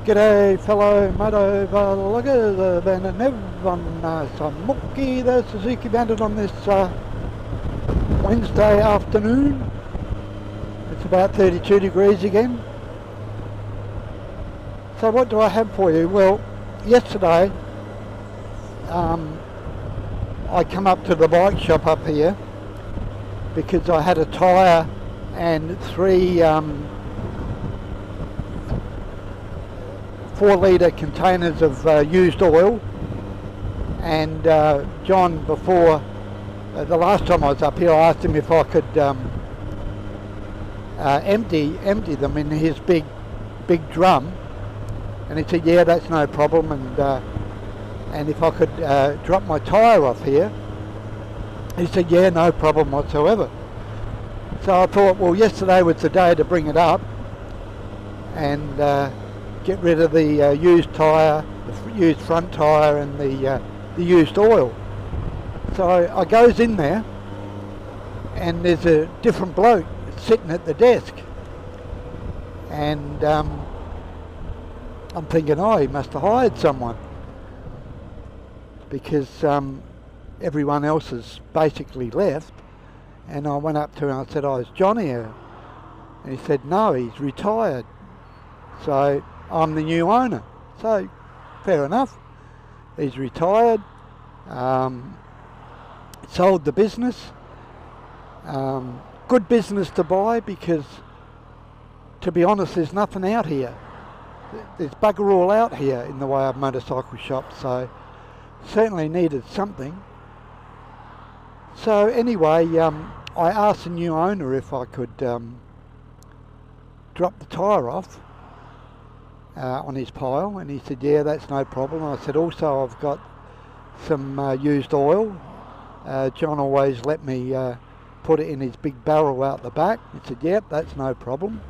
G'day fellow moto vloggers, Ben and Nev on Samuki, the Suzuki Bandit on this Wednesday afternoon. It's about 32 degrees again. So what do I have for you? Well, yesterday I come up to the bike shop up here because I had a tyre and three 4-litre containers of used oil, and John, before the last time I was up here, I asked him if I could empty them in his big drum, and he said yeah, that's no problem, and if I could drop my tyre off here, he said yeah, no problem whatsoever. So I thought, well, yesterday was the day to bring it up and get rid of the used tyre, the used front tyre, and the used oil. So I goes in there, and there's a different bloke sitting at the desk, and I'm thinking, oh, he must have hired someone, because everyone else has basically left. And I went up to him and I said, oh, is John here? And he said, no, he's retired. So I'm the new owner. So fair enough. He's retired. Sold the business. Good business to buy, because to be honest, there's nothing out here. There's bugger all out here in the way of motorcycle shops, so certainly needed something. So anyway, I asked the new owner if I could drop the tyre off on his pile, and he said yeah, that's no problem. I said also I've got some used oil. John always let me put it in his big barrel out the back. He said yep, that's no problem.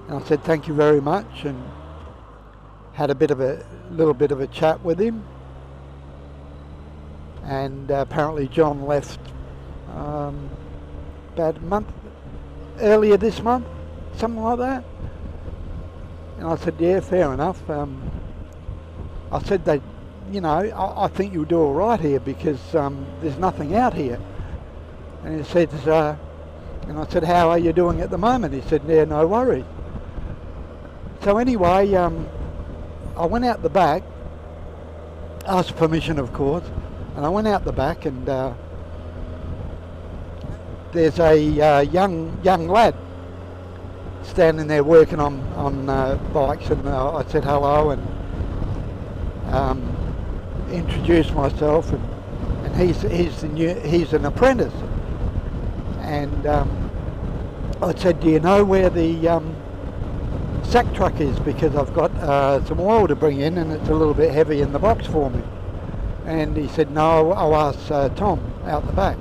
And I said thank you very much, and had a little bit of a chat with him. And apparently John left about a month earlier this month, something like that. And I said yeah, fair enough. I said that, you know, I think you'll do all right here, because there's nothing out here. And he said, and I said, how are you doing at the moment? He said yeah, no worries. So anyway, I went out the back, asked permission of course, and I went out the back, and there's a young lad standing there working on bikes, and I said hello and introduced myself, and he's an apprentice, and I said, do you know where the sack truck is, because I've got some oil to bring in and it's a little bit heavy in the box for me. And he said no, I'll ask Tom out the back.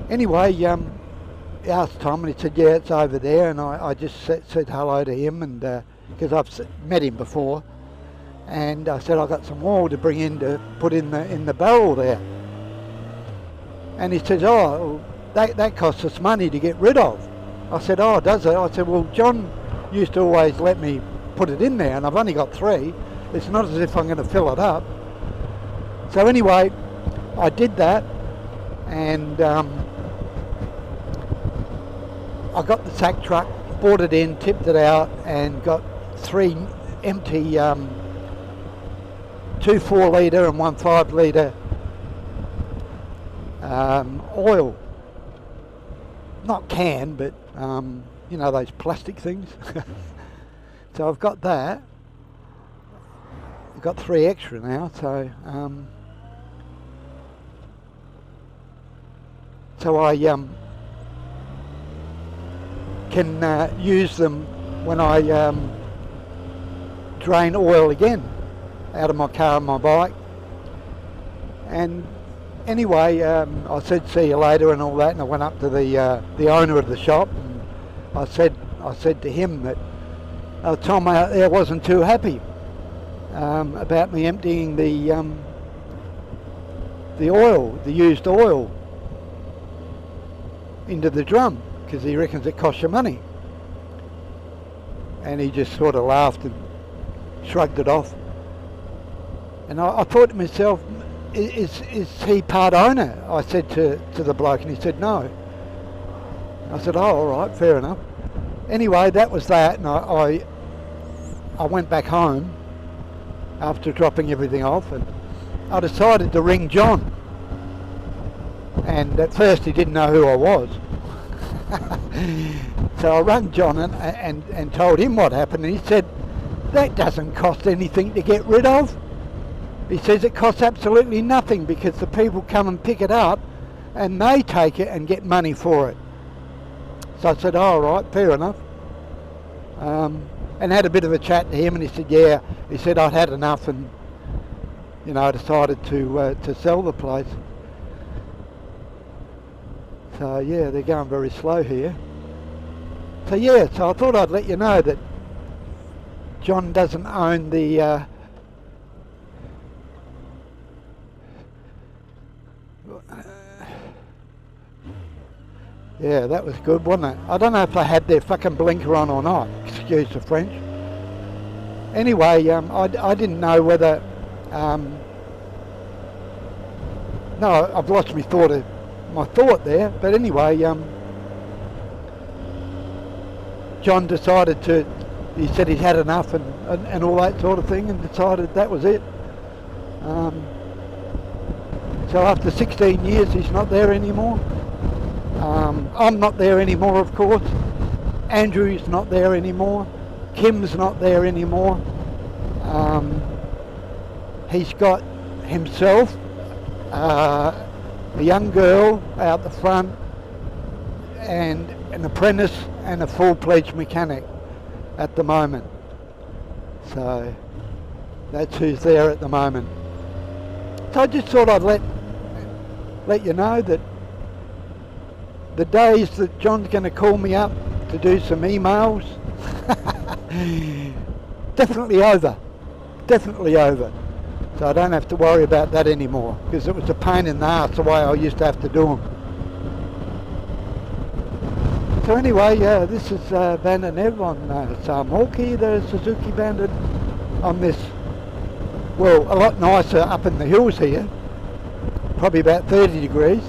Anyway, he asked Tom, and he said yeah, it's over there, and I just said hello to him, and because I've met him before, and I said I've got some oil to bring in to put in the barrel there. And he says, oh, that costs us money to get rid of. I said, oh, does it? I said, well, John used to always let me put it in there, and I've only got 3. It's not as if I'm going to fill it up. So anyway, I did that, and I got the sack truck, brought it in, tipped it out, and got 3 empty 2 4-litre and 1 5-litre oil. Not can, but you know, those plastic things. So I've got that. I've got 3 extra now, so I can use them when I drain oil again out of my car and my bike. And anyway, I said see you later and all that, and I went up to the owner of the shop, and I said to him that Tom out there wasn't too happy about me emptying the oil, the used oil, into the drum, because he reckons it costs you money. And he just sort of laughed and shrugged it off. And I thought to myself, is he part owner? I said to the bloke, and he said no. I said, oh, all right, fair enough. Anyway, that was that, and I went back home after dropping everything off, and I decided to ring John. And at first he didn't know who I was. So I rang John and told him what happened, and he said, that doesn't cost anything to get rid of. He says it costs absolutely nothing because the people come and pick it up and they take it and get money for it. So I said, oh, all right, fair enough. And had a bit of a chat to him, and he said, yeah. He said I'd had enough, and I decided to sell the place. So yeah, they're going very slow here. So yeah, so I thought I'd let you know that John doesn't own the yeah, that was good, wasn't it? I don't know if they had their fucking blinker on or not, excuse the French. Anyway, I didn't know whether no, I've lost my thought there, but anyway, John decided he said he'd had enough and all that sort of thing, and decided that was it. So after 16 years he's not there anymore. I'm not there anymore, of course. Andrew's not there anymore. Kim's not there anymore. He's got himself, a young girl out the front, and an apprentice and a full-fledged mechanic at the moment. So that's who's there at the moment. So I just thought I'd let you know that the days that John's going to call me up to do some emails, definitely over. So I don't have to worry about that anymore, because it was a pain in the ass the way I used to have to do them. So anyway, this is Van and Ev on Sarmorki, the Suzuki Bandit, on this, well, a lot nicer up in the hills here, probably about 30 degrees.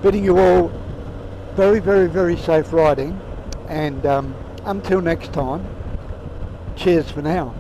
Bidding you all very, very, very safe riding, and until next time, cheers for now.